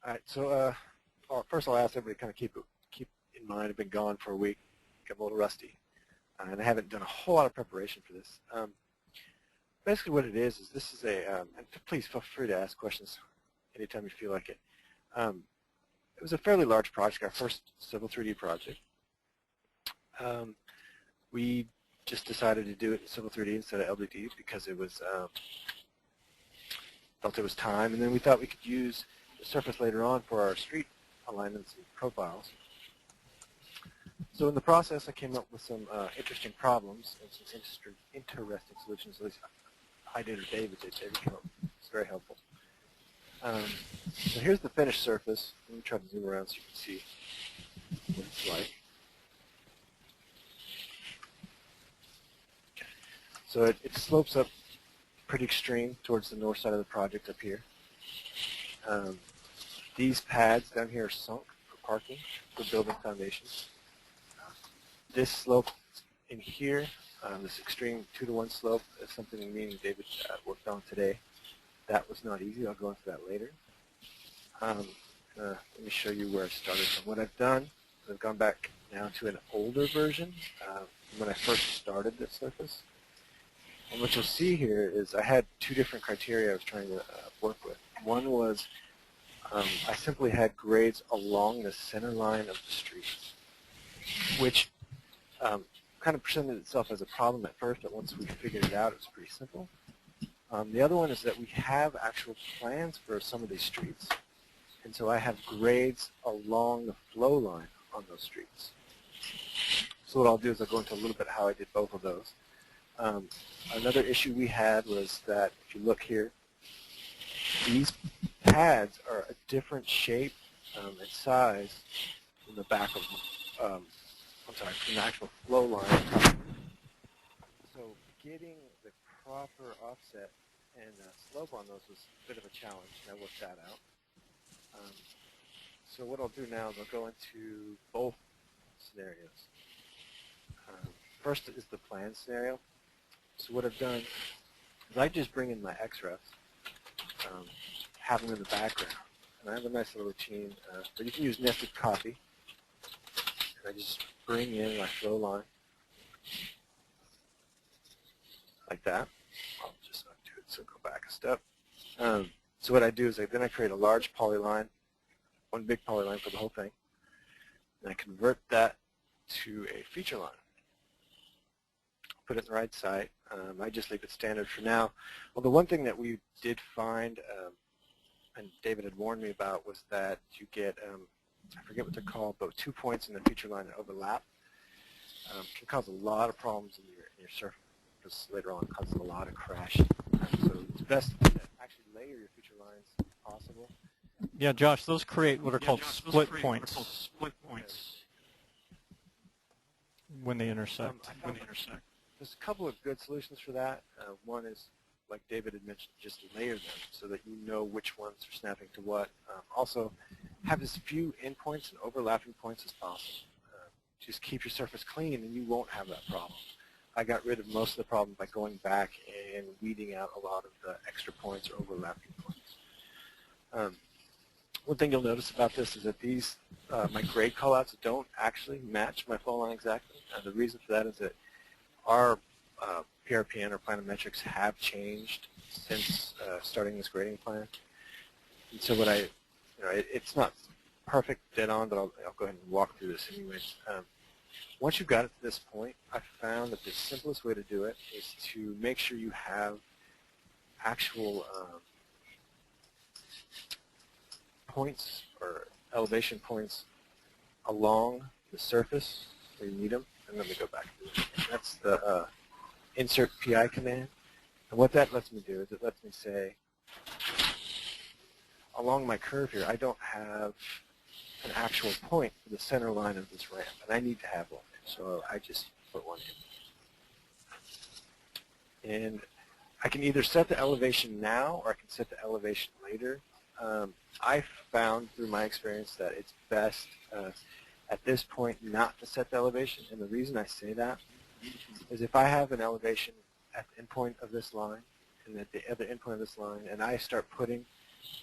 All right, so first I'll ask everybody to kind of keep in mind I've been gone for a week. I'm a little rusty, and I haven't done a whole lot of preparation for this. Basically what it is this is and please feel free to ask questions anytime you feel like it. It was a fairly large project, our first Civil 3D project. We just decided to do it in Civil 3D instead of LDD because it was felt it was time, and then we thought we could use the surface later on for our street alignments and profiles. So in the process, I came up with some interesting problems and some interesting solutions. At least I did, or David did. David came up. It's very helpful. So here's the finished surface. Let me try to zoom around so you can see what it's like. Okay. So it slopes up pretty extreme towards the north side of the project up here. These pads down here are sunk for parking, for building foundations. This slope in here, this extreme 2-to-1 slope, is something me and David worked on today. That was not easy. I'll go into that later. Let me show you where I started from. What I've done is I've gone back now to an older version when I first started this surface. And what you'll see here is I had two different criteria I was trying to work with. One was I simply had grades along the center line of the street, which kind of presented itself as a problem at first, but once we figured it out, it was pretty simple. The other one is that we have actual plans for some of these streets, and so I have grades along the flow line on those streets. So what I'll do is I'll go into a little bit how I did both of those. Another issue we had was that if you look here, these pads are a different shape and size from the back of, from the actual flow line. So getting the proper offset and slope on those was a bit of a challenge, and I worked that out. So what I'll do now is I'll go into both scenarios. First is the plan scenario. So what I've done is I just bring in my XREFs, have them in the background, and I have a nice little routine, but you can use nested copy. And I just bring in my flow line like that. I'll just undo it, so go back a step. So what I do is then I create a large polyline, one big polyline for the whole thing, and I convert that to a feature line. Put it in the right site. I just leave it standard for now. Well, the one thing that we did find, and David had warned me about, was that you get, I forget what they're called, but 2 points in the feature line that overlap can cause a lot of problems in your surface later on. It causes a lot of crashing. So it's best to actually layer your feature lines if possible. Yeah, Josh, those create what are called split points when they intersect. There's a couple of good solutions for that. One is, like David had mentioned, just layer them so that you know which ones are snapping to what. Also, have as few endpoints and overlapping points as possible. Just keep your surface clean and you won't have that problem. I got rid of most of the problem by going back and weeding out a lot of the extra points or overlapping points. One thing you'll notice about this is that these, my grade callouts don't actually match my flow line exactly. The reason for that is that our PRPN or planometrics have changed since starting this grading plan. And so what it's not perfect dead on, but I'll go ahead and walk through this anyways. Once you've got it to this point, I found that the simplest way to do it is to make sure you have actual points or elevation points along the surface where you need them. And let me go back to it. That's the insert PI command. And what that lets me do is it lets me say, along my curve here, I don't have an actual point for the center line of this ramp, and I need to have one. So I just put one in. And I can either set the elevation now or I can set the elevation later. I found through my experience that it's best at this point not to set the elevation, and the reason I say that is if I have an elevation at the endpoint of this line and at the other endpoint of this line, and I start putting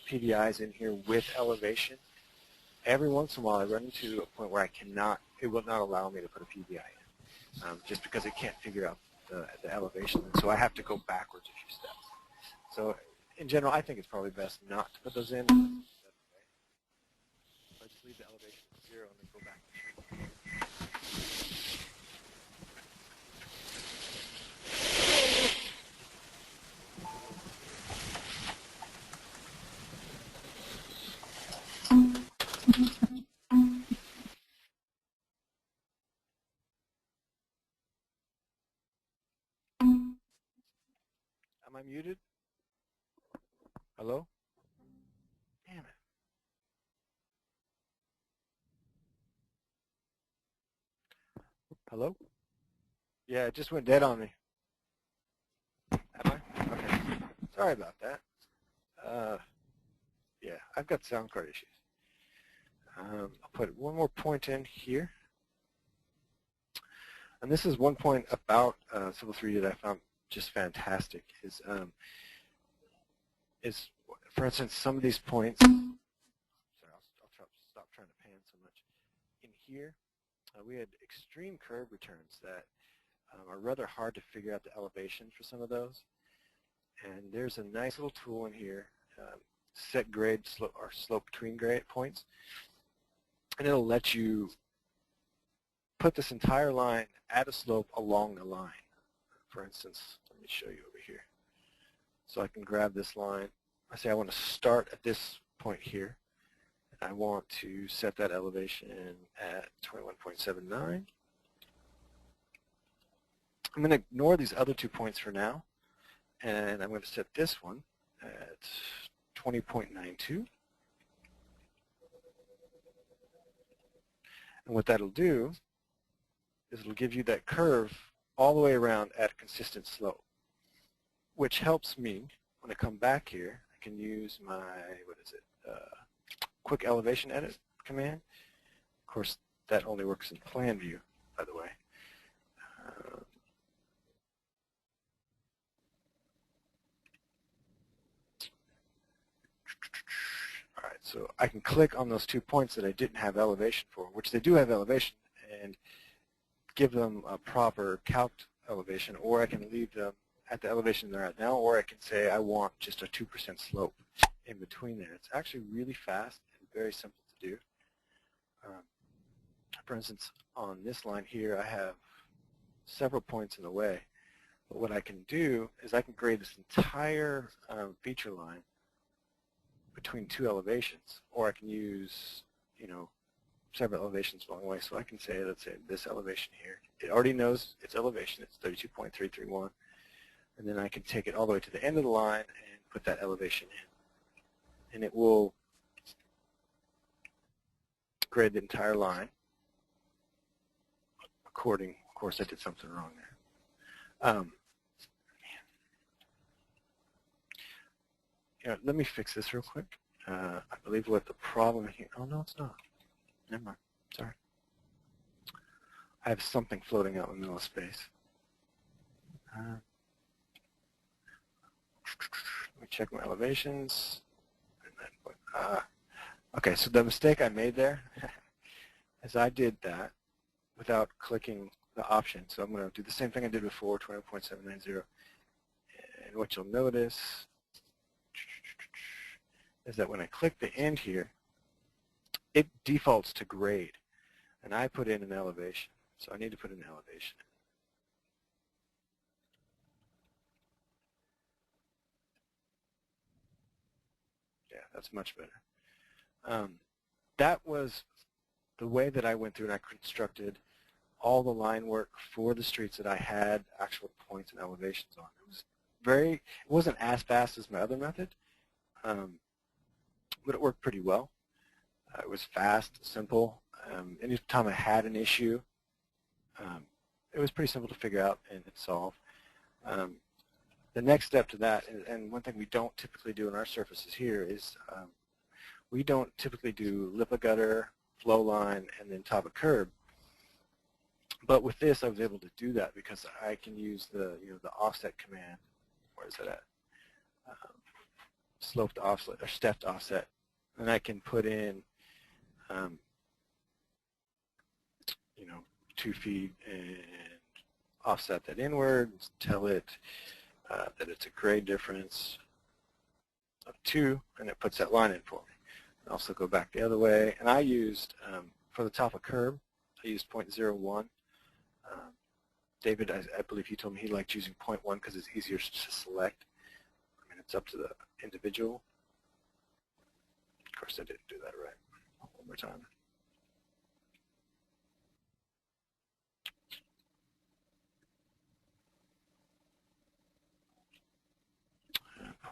PDIs in here with elevation. Every once in a while I run into a point where it will not allow me to put a PDI in, just because it can't figure out the elevation. And so I have to go backwards a few steps. So in general, I think it's probably best not to put those in. I just leave the elevation at 0 and then go back to 3. Am I muted? Hello? Damn it. Hello? Yeah, it just went dead on me. Am I? Okay. Sorry about that. Yeah, I've got sound card issues. I'll put one more point in here. And this is one point about Civil 3D that I found just fantastic. Is for instance, some of these points. Sorry, I'll stop trying to pan so much. In here, we had extreme curve returns that are rather hard to figure out the elevation for some of those. And there's a nice little tool in here, set grade slope or slope between grade points, and it'll let you put this entire line at a slope along the line. For instance, let me show you over here. So I can grab this line. I say I want to start at this point here. And I want to set that elevation at 21.79. I'm going to ignore these other 2 points for now. And I'm going to set this one at 20.92. And what that'll do is it'll give you that curve all the way around at a consistent slope, which helps me when I come back here. I can use my, quick elevation edit command. Of course, that only works in plan view, by the way. All right, so I can click on those 2 points that I didn't have elevation for, which they do have elevation, and give them a proper calced elevation, or I can leave them at the elevation they're at now, or I can say I want just a 2% slope in between there. It's actually really fast and very simple to do. For instance, on this line here, I have several points in the way. But what I can do is I can grade this entire feature line between 2 elevations, or I can use, several elevations along the way. So I can say, let's say this elevation here, it already knows its elevation, it's 32.331, and then I can take it all the way to the end of the line and put that elevation in. And it will grade the entire line according, of course I did something wrong there. Let me fix this real quick. I believe what the problem here, oh no it's not. Never mind, sorry. I have something floating out in the middle of space. Let me check my elevations. Okay, so the mistake I made there is I did that without clicking the option. So I'm going to do the same thing I did before, 20.790. And what you'll notice is that when I click the end here, it defaults to grade. And I put in an elevation. So I need to put an elevation. Yeah, that's much better. That was the way that I went through and I constructed all the line work for the streets that I had actual points and elevations on. It wasn't as fast as my other method, but it worked pretty well. It was fast, simple. Anytime I had an issue, it was pretty simple to figure out and solve. The next step to that, and one thing we don't typically do in our surfaces here is we don't typically do lip of gutter, flow line, and then top of curb. But with this, I was able to do that because I can use the offset command. Where is it at? sloped offset or stepped offset, and I can put in, 2 feet and offset that inward, tell it that it's a grade difference of 2, and it puts that line in for me. And also go back the other way, and I used, for the top of curb, I used 0.01. David, I believe he told me he liked using 0.1 because it's easier to select. I mean, it's up to the individual. Of course, I didn't do that right. One more time.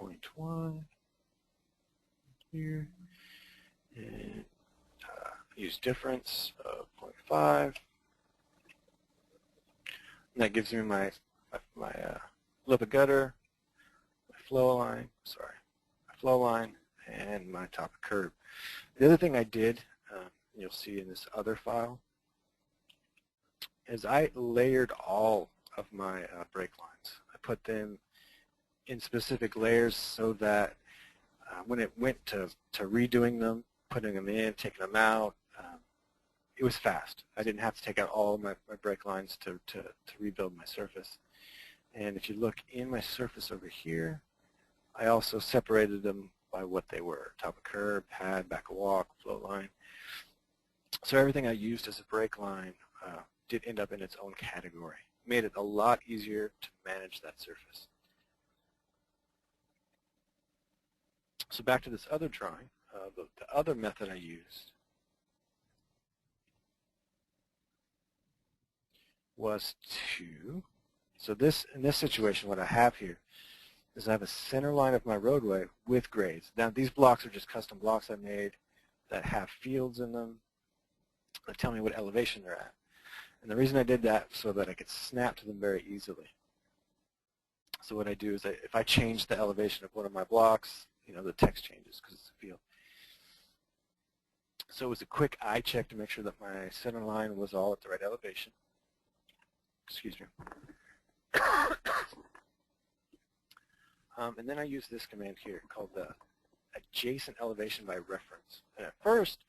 0.1 here, and use difference of 0.5. And that gives me my lip of gutter, my flow line, and my top of curb. The other thing I did, you'll see in this other file, is I layered all of my brake lines. I put them in specific layers so that when it went to redoing them, putting them in, taking them out, it was fast. I didn't have to take out all of my brake lines to rebuild my surface. And if you look in my surface over here, I also separated them by what they were: top of curb, pad, back of walk, flow line. So everything I used as a brake line did end up in its own category. Made it a lot easier to manage that surface. So back to this other drawing, the other method I used was so in this situation, what I have here is I have a center line of my roadway with grades. Now these blocks are just custom blocks I made that have fields in them that tell me what elevation they're at. And the reason I did that so that I could snap to them very easily. So what I do is if I change the elevation of one of my blocks, the text changes because it's a field. So it was a quick eye check to make sure that my center line was all at the right elevation. Excuse me. And then I use this command here called the adjacent elevation by reference. And at first,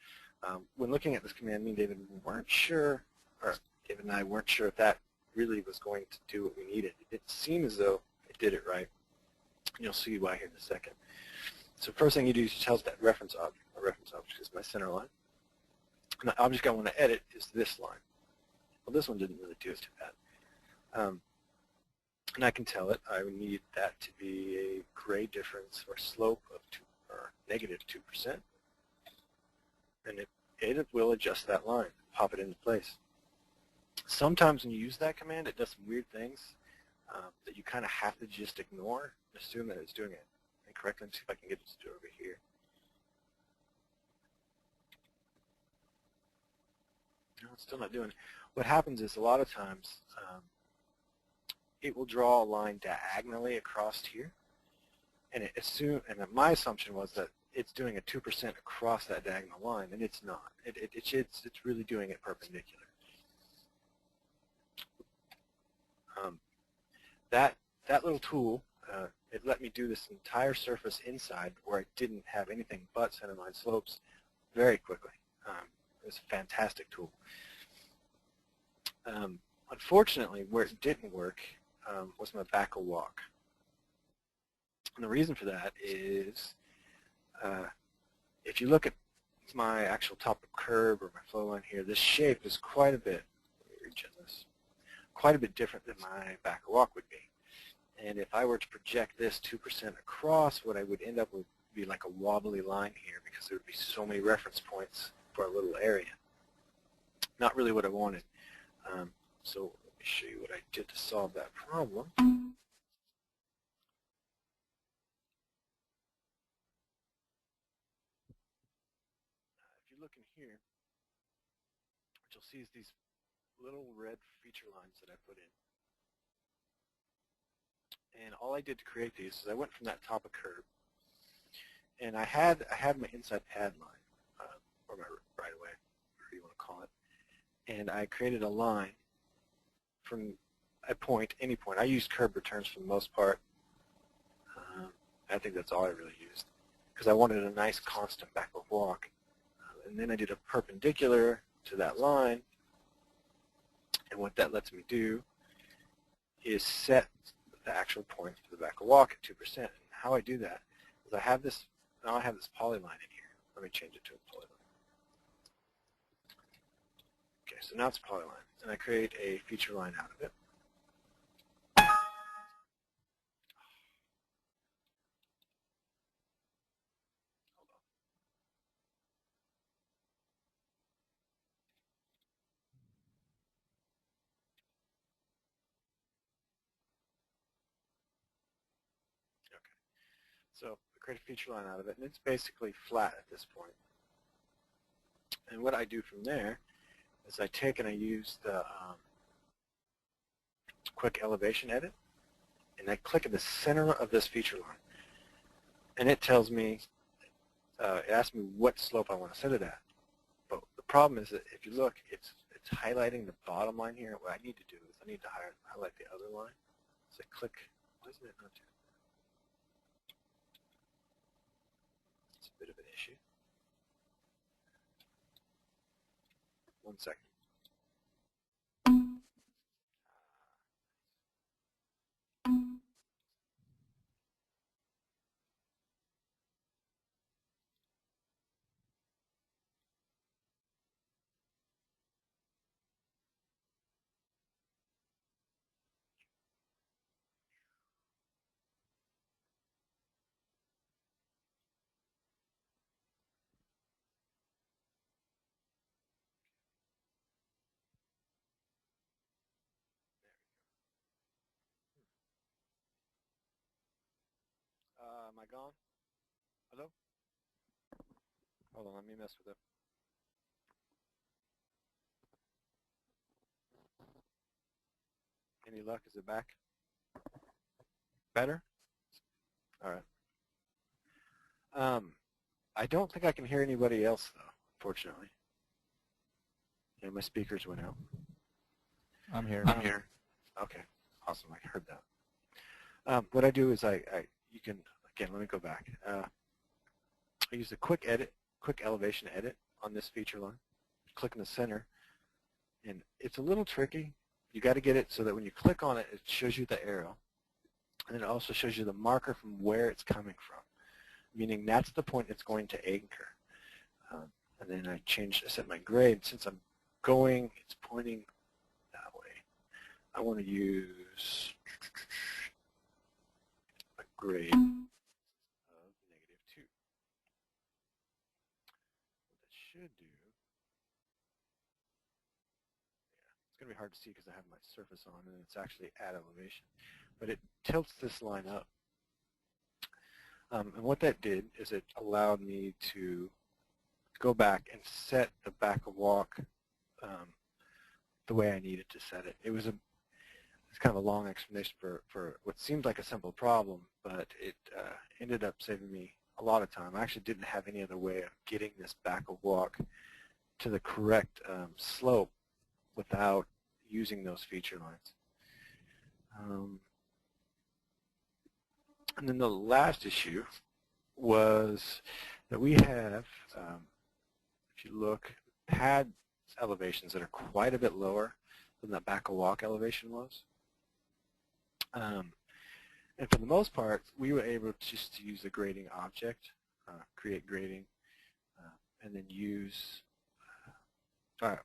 when looking at this command, me and David weren't sure, or David and I weren't sure if that really was going to do what we needed. It didn't seem as though it did it right. You'll see why here in a second. So first thing you do is you tell it that reference object. My reference object is my center line. And the object I want to edit is this line. Well, this one didn't really do it too bad. And I can tell it I would need that to be a grade difference or slope of negative 2%. And it will adjust that line, pop it into place. Sometimes when you use that command, it does some weird things that you kind of have to just ignore and assume that it's doing it incorrectly. Let me see if I can get it to do it over here. No, it's still not doing it. What happens is a lot of times it will draw a line diagonally across here, and my assumption was that it's doing a 2% across that diagonal line, and it's not. It's really doing it perpendicular. That little tool, it let me do this entire surface inside where I didn't have anything but centerline slopes very quickly. It was a fantastic tool. Unfortunately, where it didn't work was my back of walk. And the reason for that is if you look at my actual top of curb or my flow line here, this shape is quite a bit, let me reach in this, quite a bit different than my back of walk would be. And if I were to project this 2% across, what I would end up with would be like a wobbly line here because there would be so many reference points for a little area. Not really what I wanted. So let me show you what I did to solve that problem. If you look in here, what you'll see is these little red feature lines that I put in. And all I did to create these is I went from that top of curb, and I had my inside pad line, or my right of way, whatever you want to call it, and I created a line from a point, any point. I used curb returns for the most part. I think that's all I really used. because I wanted a nice constant back of walk. And then I did a perpendicular to that line, and what that lets me do is set the actual point for the back of walk at 2%. And how I do that is now I have this polyline in here. Let me change it to a polyline. Okay, so now it's a polyline, and I create a feature line out of it. Okay, so I create a feature line out of it, and it's basically flat at this point. And what I do from there is I take and I use the quick elevation edit, and I click in the center of this feature line. And it tells me, it asks me what slope I want to set it at. But the problem is that if you look, it's highlighting the bottom line here. What I need to do is I need to highlight the other line. So I click, why isn't it not doing that? It's a bit of an issue. 1 second. Am I gone? Hello? Hold on, let me mess with it. Any luck? Is it back? Better? All right. I don't think I can hear anybody else, though, fortunately. Yeah, my speakers went out. I'm here. I'm here. Okay, awesome. I heard that. What I do is you can, again, let me go back. I use a quick elevation edit on this feature line. Click in the center, and it's a little tricky. You got to get it so that when you click on it, it shows you the arrow, and it also shows you the marker from where it's coming from, meaning that's the point it's going to anchor. And then I set my grade. Since I'm going, it's pointing that way. I want to use a grade of -2. What that should do, it's going to be hard to see because I have my surface on and it's actually at elevation. But it tilts this line up. And what that did is it allowed me to go back and set the back of walk the way I needed to set it. It's kind of a long explanation for what seemed like a simple problem, but it ended up saving me a lot of time. I actually didn't have any other way of getting this back of walk to the correct slope without using those feature lines. And then the last issue was that we have, if you look, pad elevations that are quite a bit lower than that back of walk elevation was. And for the most part, we were able just to use the grading object, create grading, and then use. Let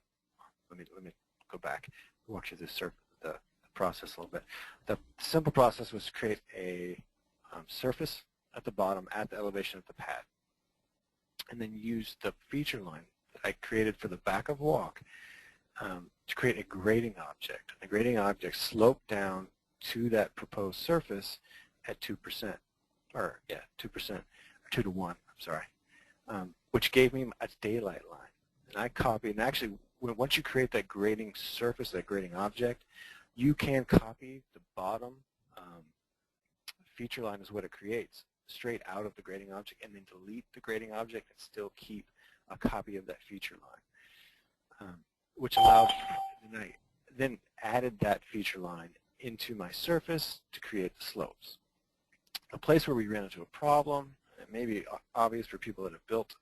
me go back, walk you through the process a little bit. The simple process was to create a surface at the bottom at the elevation of the pad, and then use the feature line that I created for the back of walk to create a grading object. The grading object sloped down to that proposed surface at 2%, or yeah, 2%, or 2 to 1, I'm sorry, which gave me a daylight line. And I copied, and actually, once you create that grading surface, that grading object, you can copy the bottom feature line is what it creates straight out of the grading object, and then delete the grading object and still keep a copy of that feature line, which allowed, and I then added that feature line into my surface to create the slopes. A place where we ran into a problem, it may be obvious for people that have built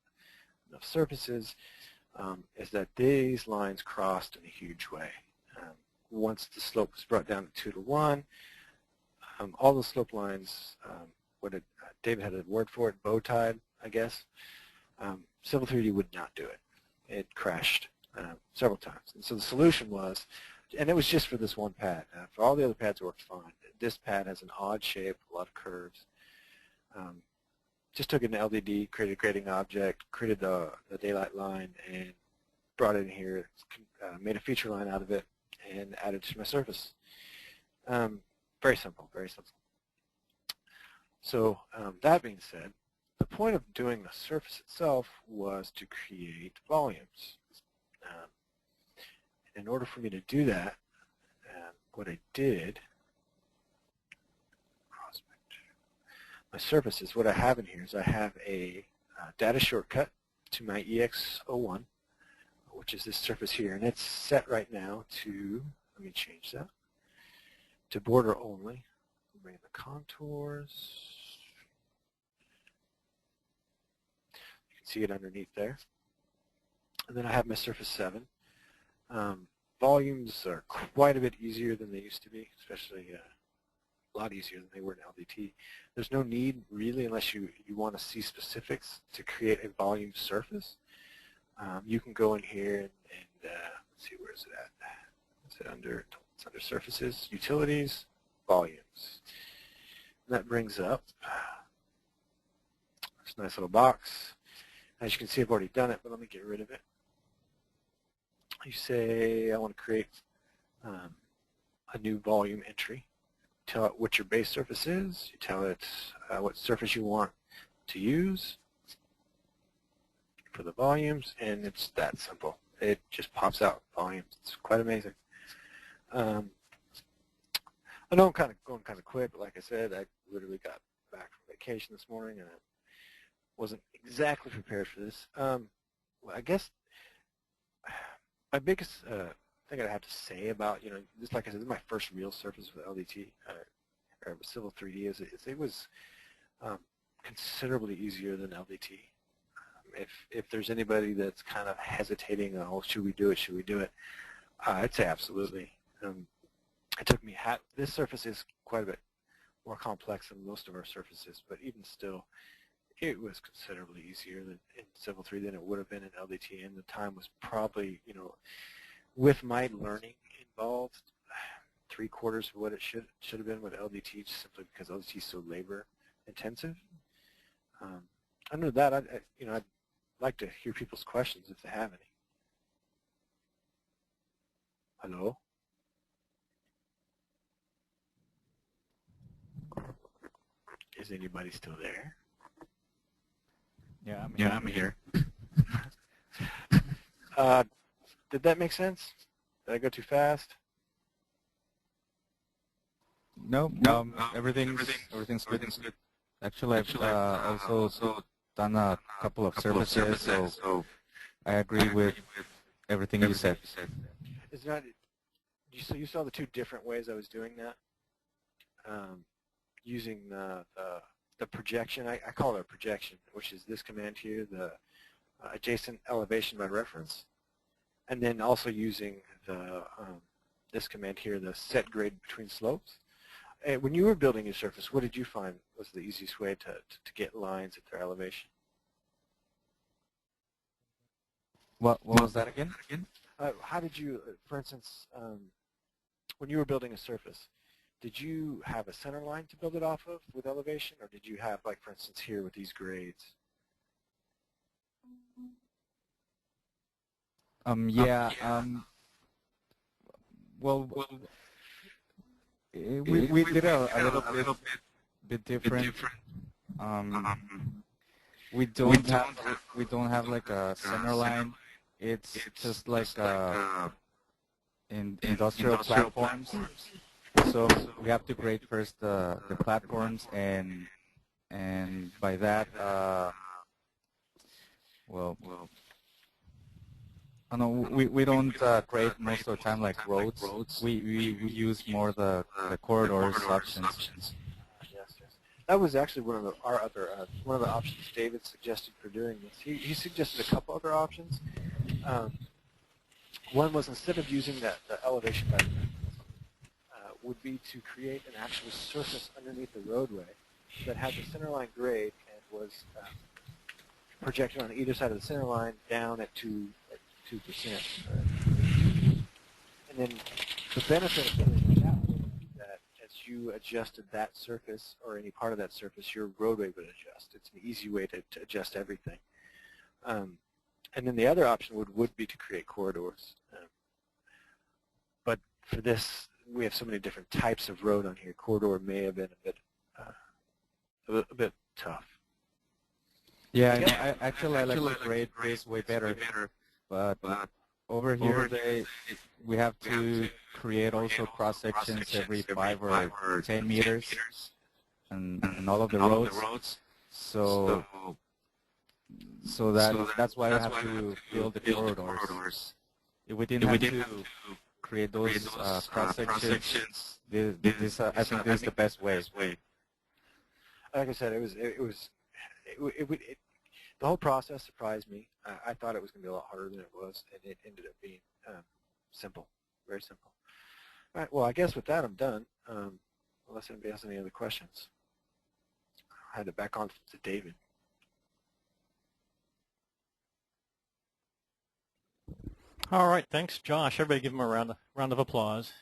enough surfaces, is that these lines crossed in a huge way. Once the slope was brought down to 2 to 1, all the slope lines, David had a word for it, bow tied, I guess. Civil 3D would not do it. It crashed several times. And so the solution was, and it was just for this one pad. For all the other pads, it worked fine. This pad has an odd shape, a lot of curves. Just took an LDD, created a grading object, created the daylight line, and brought it in here, made a feature line out of it, and added it to my surface. Very simple, very simple. So that being said, the point of doing the surface itself was to create volumes. In order for me to do that, what I did, my surfaces, what I have in here is I have a data shortcut to my EX01, which is this surface here, and it's set right now to, let me change that, to border only. Bring in the contours. You can see it underneath there. And then I have my surface 7. Volumes are quite a bit easier than they used to be, especially a lot easier than they were in LDT. There's no need really, unless you want to see specifics, to create a volume surface. You can go in here and let's see, where is it at? It's under surfaces, utilities, volumes. And that brings up this nice little box. As you can see, I've already done it, but let me get rid of it. You say, I want to create a new volume entry. Tell it what your base surface is. You tell it what surface you want to use for the volumes, and it's that simple. It just pops out volumes. It's quite amazing. I know I'm going kind of quick, but like I said, I literally got back from vacation this morning, and I wasn't exactly prepared for this. Well, I guess my biggest thing I have to say about, just like I said, this is my first real surface with LDT, or with Civil 3D, is it was considerably easier than LDT. If there's anybody that's kind of hesitating, oh, should we do it, I'd say absolutely. It took me, this surface is quite a bit more complex than most of our surfaces, but even still, it was considerably easier in Civil 3 than it would have been in LDT, and the time was probably, with my learning involved, 3/4 of what it should have been with LDT, just simply because LDT is so labor intensive. Under that, I'd like to hear people's questions if they have any. Hello? Is anybody still there? Yeah, I'm here. Did that make sense? Did I go too fast? No, everything's good. Actually, I've also done a couple of surfaces, so I agree with everything you said. Is that, so you saw the two different ways I was doing that? Using the projection, I call it a projection, which is this command here, the adjacent elevation by reference, and then also using the this command here, the set grade between slopes. When you were building your surface, what did you find was the easiest way to get lines at their elevation? What was that again? How did you, for instance, when you were building a surface, did you have a center line to build it off of with elevation, or did you have, like, for instance, here with these grades? Well, we did a little bit different. We don't have like a center line. It's just like in industrial platforms. So we have to grade first the platforms, and by that, well, I know we don't grade most of the time like roads. We use more the corridors options. Yes. that was actually one of one of the options David suggested for doing this. He suggested a couple other options. One was, instead of using the elevation method, would be to create an actual surface underneath the roadway that had the centerline grade and was projected on either side of the center line down at 2%. And then the benefit of doing that was that as you adjusted that surface or any part of that surface, your roadway would adjust. It's an easy way to adjust everything. And then the other option would be to create corridors. But for this, we have so many different types of road on here. Corridor may have been a bit tough. Yeah, I like to grade this way better, but over here we have to create also cross sections every 5 or 10 meters, and all of the roads. So that's why I have to build the corridors. If we didn't have to create those cross sections, I think this is the best way. Like I said, the whole process surprised me. I thought it was going to be a lot harder than it was, and it ended up being simple, very simple. All right, well, I guess with that I'm done, unless anybody has any other questions. I'll hand it back on to David. All right, thanks, Josh. Everybody give him a round of applause.